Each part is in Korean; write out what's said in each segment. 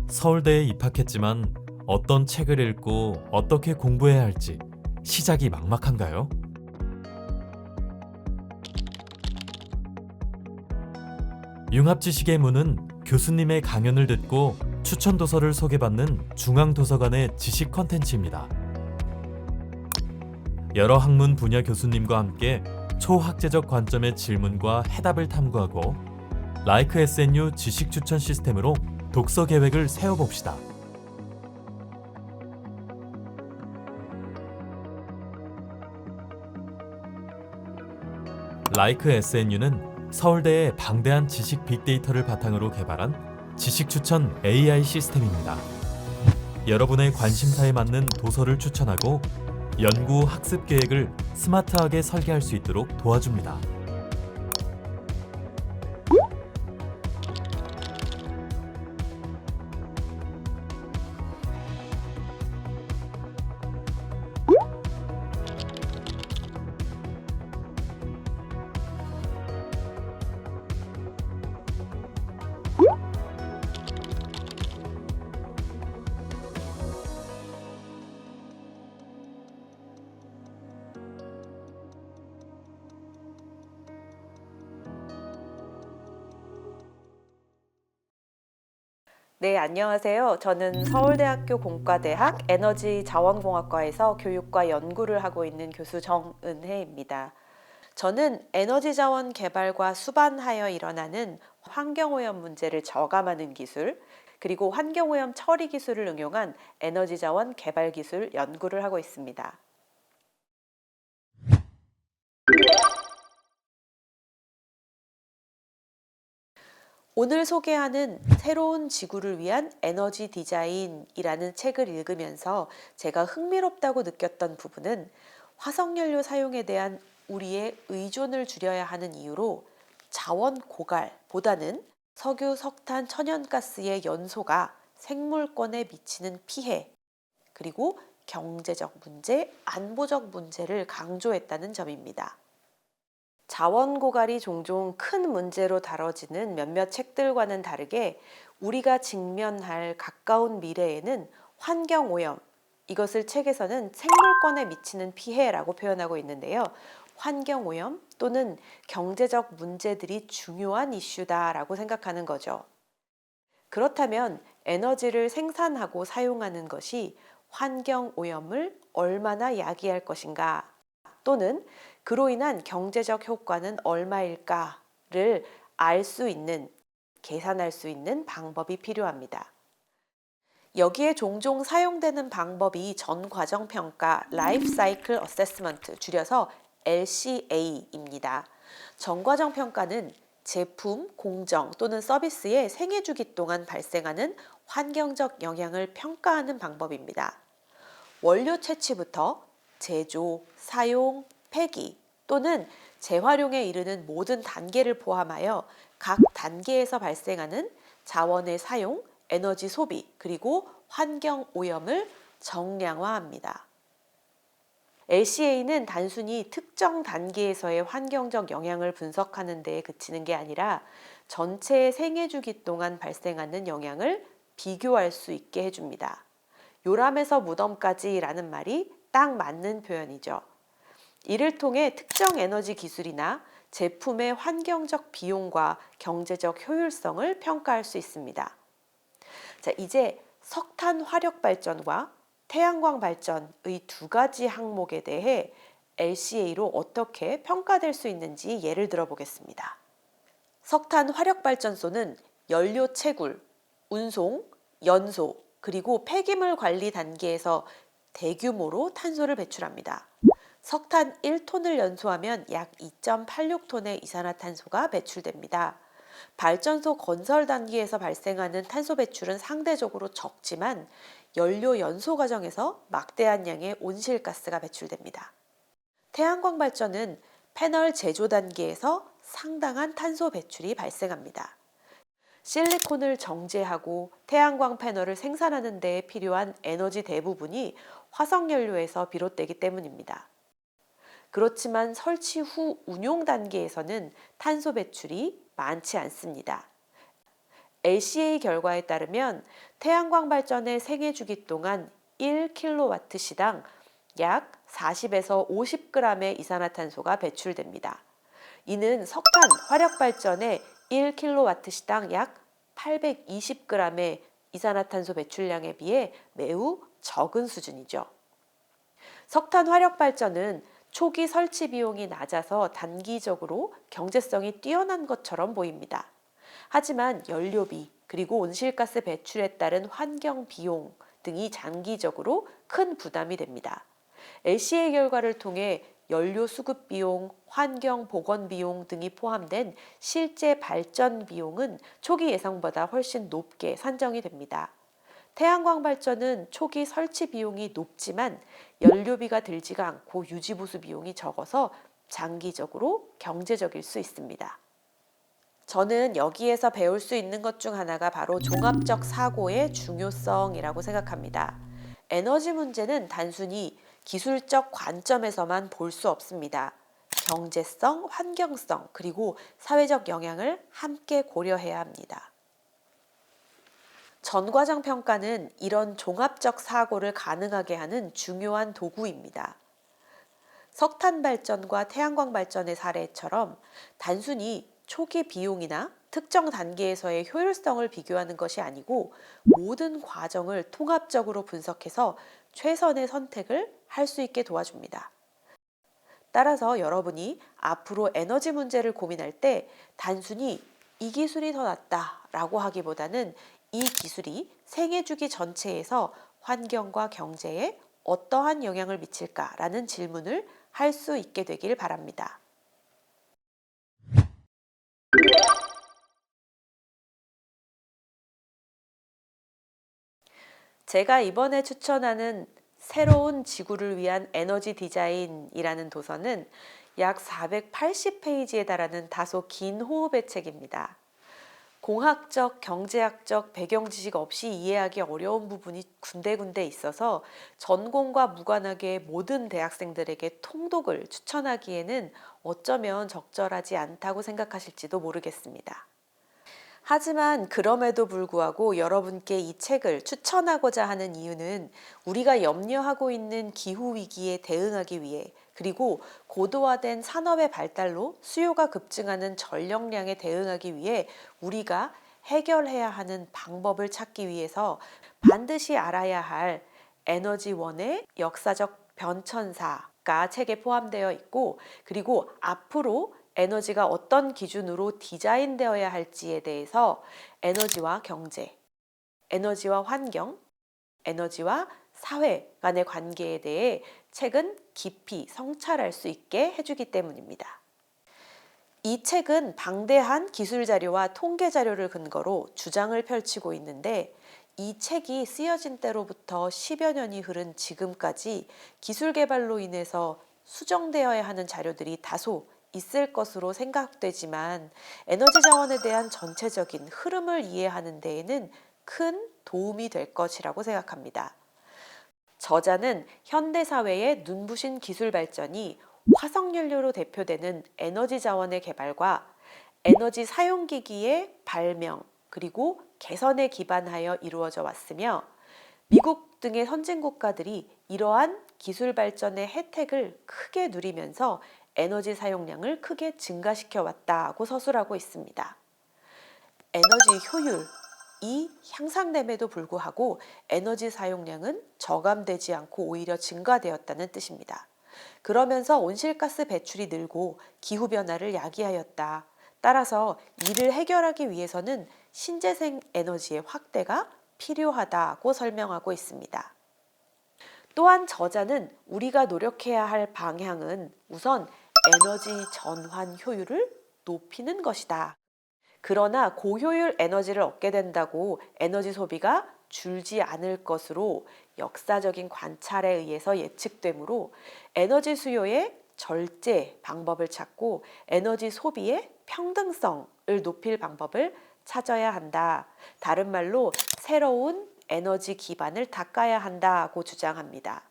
서울대에 입학했지만 어떤 책을 읽고 어떻게 공부해야 할지 시작이 막막한가요? 융합지식의 문은 교수님의 강연을 듣고 추천 도서를 소개받는 중앙도서관의 지식 컨텐츠입니다. 여러 학문 분야 교수님과 함께 초학제적 관점의 질문과 해답을 탐구하고 라이크 SNU 지식 추천 시스템으로 독서 계획을 세워봅시다. 라이크 SNU는 서울대의 방대한 지식 빅데이터를 바탕으로 개발한 지식 추천 AI 시스템입니다. 여러분의 관심사에 맞는 도서를 추천하고 연구 학습 계획을 스마트하게 설계할 수 있도록 도와줍니다. 네, 안녕하세요. 저는 서울대학교 공과대학 에너지자원공학과에서 교육과 연구를 하고 있는 교수 정은혜입니다. 저는 에너지자원 개발과 수반하여 일어나는 환경오염 문제를 저감하는 기술, 그리고 환경오염 처리 기술을 응용한 에너지자원 개발 기술 연구를 하고 있습니다. 오늘 소개하는 새로운 지구를 위한 에너지 디자인이라는 책을 읽으면서 제가 흥미롭다고 느꼈던 부분은 화석연료 사용에 대한 우리의 의존을 줄여야 하는 이유로 자원 고갈보다는 석유, 석탄, 천연가스의 연소가 생물권에 미치는 피해, 그리고 경제적 문제, 안보적 문제를 강조했다는 점입니다. 자원 고갈이 종종 큰 문제로 다뤄지는 몇몇 책들과는 다르게 우리가 직면할 가까운 미래에는 환경 오염, 이것을 책에서는 생물권에 미치는 피해라고 표현하고 있는데요. 환경 오염 또는 경제적 문제들이 중요한 이슈다라고 생각하는 거죠. 그렇다면 에너지를 생산하고 사용하는 것이 환경 오염을 얼마나 야기할 것인가, 또는 그로 인한 경제적 효과는 얼마일까를 알 수 있는, 계산할 수 있는 방법이 필요합니다. 여기에 종종 사용되는 방법이 전과정평가 Life Cycle Assessment, 줄여서 LCA입니다. 전과정평가는 제품, 공정 또는 서비스의 생애주기 동안 발생하는 환경적 영향을 평가하는 방법입니다. 원료 채취부터 제조, 사용, 폐기 또는 재활용에 이르는 모든 단계를 포함하여 각 단계에서 발생하는 자원의 사용, 에너지 소비, 그리고 환경 오염을 정량화합니다. LCA는 단순히 특정 단계에서의 환경적 영향을 분석하는 데에 그치는 게 아니라 전체의 생애주기 동안 발생하는 영향을 비교할 수 있게 해줍니다. 요람에서 무덤까지라는 말이 딱 맞는 표현이죠. 이를 통해 특정 에너지 기술이나 제품의 환경적 비용과 경제적 효율성을 평가할 수 있습니다. 자, 이제 석탄 화력 발전과 태양광 발전의 두 가지 항목에 대해 LCA로 어떻게 평가될 수 있는지 예를 들어 보겠습니다. 석탄 화력 발전소는 연료 채굴, 운송, 연소, 그리고 폐기물 관리 단계에서 대규모로 탄소를 배출합니다. 석탄 1톤을 연소하면 약 2.86톤의 이산화탄소가 배출됩니다. 발전소 건설 단계에서 발생하는 탄소 배출은 상대적으로 적지만 연료 연소 과정에서 막대한 양의 온실가스가 배출됩니다. 태양광 발전은 패널 제조 단계에서 상당한 탄소 배출이 발생합니다. 실리콘을 정제하고 태양광 패널을 생산하는 데 필요한 에너지 대부분이 화석연료에서 비롯되기 때문입니다. 그렇지만 설치 후 운용 단계에서는 탄소 배출이 많지 않습니다. LCA 결과에 따르면 태양광 발전의 생애 주기 동안 1kW 시당 약 40에서 50g의 이산화탄소가 배출됩니다. 이는 석탄 화력 발전의 1kW 시당 약 820g의 이산화탄소 배출량에 비해 매우 적은 수준이죠. 석탄 화력 발전은 초기 설치 비용이 낮아서 단기적으로 경제성이 뛰어난 것처럼 보입니다. 하지만 연료비 그리고 온실가스 배출에 따른 환경 비용 등이 장기적으로 큰 부담이 됩니다. LCA 결과를 통해 연료 수급 비용, 환경 보건 비용 등이 포함된 실제 발전 비용은 초기 예상보다 훨씬 높게 산정이 됩니다. 태양광 발전은 초기 설치 비용이 높지만 연료비가 들지가 않고 유지보수 비용이 적어서 장기적으로 경제적일 수 있습니다. 저는 여기에서 배울 수 있는 것 중 하나가 바로 종합적 사고의 중요성이라고 생각합니다. 에너지 문제는 단순히 기술적 관점에서만 볼 수 없습니다. 경제성, 환경성, 그리고 사회적 영향을 함께 고려해야 합니다. 전과정 평가는 이런 종합적 사고를 가능하게 하는 중요한 도구입니다. 석탄 발전과 태양광 발전의 사례처럼 단순히 초기 비용이나 특정 단계에서의 효율성을 비교하는 것이 아니고 모든 과정을 통합적으로 분석해서 최선의 선택을 할 수 있게 도와줍니다. 따라서 여러분이 앞으로 에너지 문제를 고민할 때 단순히 이 기술이 더 낫다라고 하기보다는 이 기술이 생애주기 전체에서 환경과 경제에 어떠한 영향을 미칠까라는 질문을 할 수 있게 되길 바랍니다. 제가 이번에 추천하는 새로운 지구를 위한 에너지 디자인이라는 도서는 약 480페이지에 달하는 다소 긴 호흡의 책입니다. 공학적, 경제학적 배경 지식 없이 이해하기 어려운 부분이 군데군데 있어서 전공과 무관하게 모든 대학생들에게 통독을 추천하기에는 어쩌면 적절하지 않다고 생각하실지도 모르겠습니다. 하지만 그럼에도 불구하고 여러분께 이 책을 추천하고자 하는 이유는 우리가 염려하고 있는 기후위기에 대응하기 위해 그리고 고도화된 산업의 발달로 수요가 급증하는 전력량에 대응하기 위해 우리가 해결해야 하는 방법을 찾기 위해서 반드시 알아야 할 에너지원의 역사적 변천사가 책에 포함되어 있고 그리고 앞으로 에너지가 어떤 기준으로 디자인되어야 할지에 대해서 에너지와 경제, 에너지와 환경, 에너지와 사회 간의 관계에 대해 책은 깊이 성찰할 수 있게 해주기 때문입니다. 이 책은 방대한 기술 자료와 통계 자료를 근거로 주장을 펼치고 있는데 이 책이 쓰여진 때로부터 10여 년이 흐른 지금까지 기술 개발로 인해서 수정되어야 하는 자료들이 다소 있을 것으로 생각되지만 에너지 자원에 대한 전체적인 흐름을 이해하는 데에는 큰 도움이 될 것이라고 생각합니다. 저자는 현대사회의 눈부신 기술 발전이 화석연료로 대표되는 에너지 자원의 개발과 에너지 사용기기의 발명 그리고 개선에 기반하여 이루어져 왔으며 미국 등의 선진국가들이 이러한 기술 발전의 혜택을 크게 누리면서 에너지 사용량을 크게 증가시켜 왔다고 서술하고 있습니다. 에너지 효율이 향상됨에도 불구하고 에너지 사용량은 저감되지 않고 오히려 증가되었다는 뜻입니다. 그러면서 온실가스 배출이 늘고 기후변화를 야기하였다. 따라서 이를 해결하기 위해서는 신재생 에너지의 확대가 필요하다고 설명하고 있습니다. 또한 저자는 우리가 노력해야 할 방향은 우선 에너지 전환 효율을 높이는 것이다. 그러나 고효율 에너지를 얻게 된다고 에너지 소비가 줄지 않을 것으로 역사적인 관찰에 의해서 예측되므로 에너지 수요의 절제 방법을 찾고 에너지 소비의 평등성을 높일 방법을 찾아야 한다. 다른 말로 새로운 에너지 기반을 닦아야 한다고 주장합니다.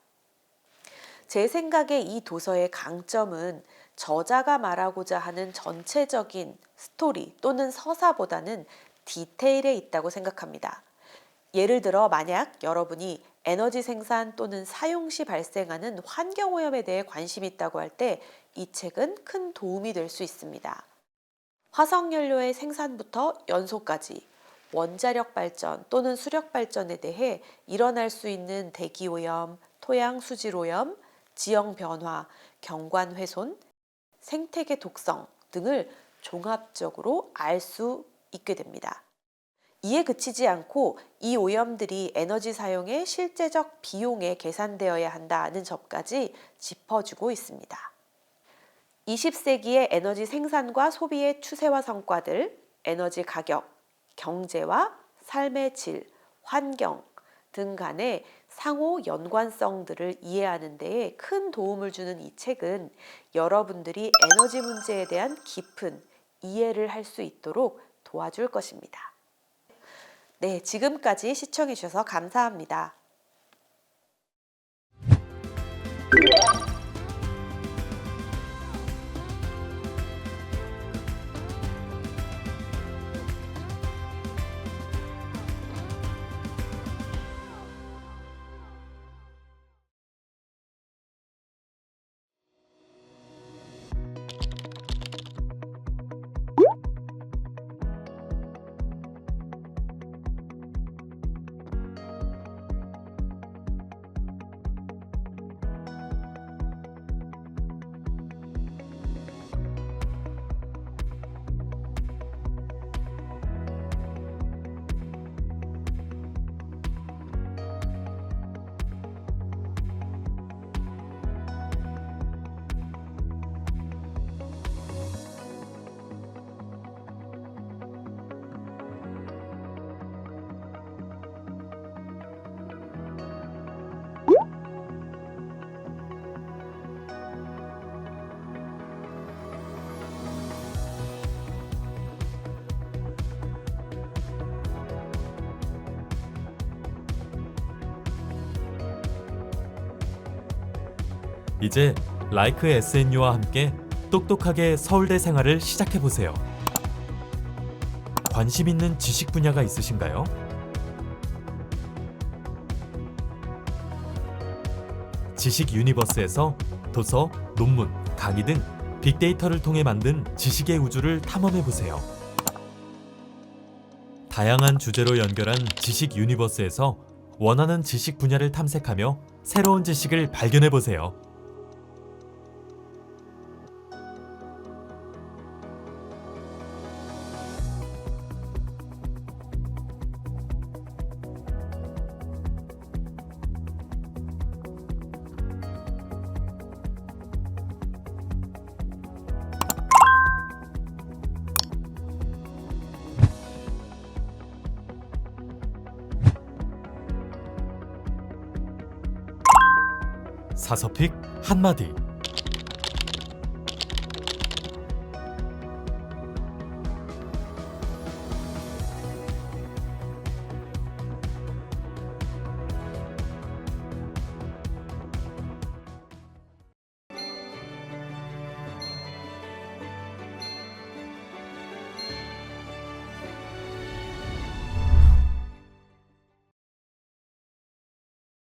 제 생각에 이 도서의 강점은 저자가 말하고자 하는 전체적인 스토리 또는 서사보다는 디테일에 있다고 생각합니다. 예를 들어 만약 여러분이 에너지 생산 또는 사용 시 발생하는 환경오염에 대해 관심이 있다고 할 때 이 책은 큰 도움이 될 수 있습니다. 화석연료의 생산부터 연소까지 원자력 발전 또는 수력 발전에 대해 일어날 수 있는 대기오염, 토양 수질 오염, 지형 변화, 경관 훼손, 생태계 독성 등을 종합적으로 알 수 있게 됩니다. 이에 그치지 않고 이 오염들이 에너지 사용의 실제적 비용에 계산되어야 한다는 점까지 짚어주고 있습니다. 20세기의 에너지 생산과 소비의 추세와 성과들, 에너지 가격, 경제와 삶의 질, 환경 등 간의 상호 연관성들을 이해하는 데에 큰 도움을 주는 이 책은 여러분들이 에너지 문제에 대한 깊은 이해를 할 수 있도록 도와줄 것입니다. 네, 지금까지 시청해 주셔서 감사합니다. 이제 라이크 SNU와 함께 똑똑하게 서울대 생활을 시작해보세요. 관심 있는 지식 분야가 있으신가요? 지식 유니버스에서 도서, 논문, 강의 등 빅데이터를 통해 만든 지식의 우주를 탐험해보세요. 다양한 주제로 연결한 지식 유니버스에서 원하는 지식 분야를 탐색하며 새로운 지식을 발견해보세요. 사서픽 한마디.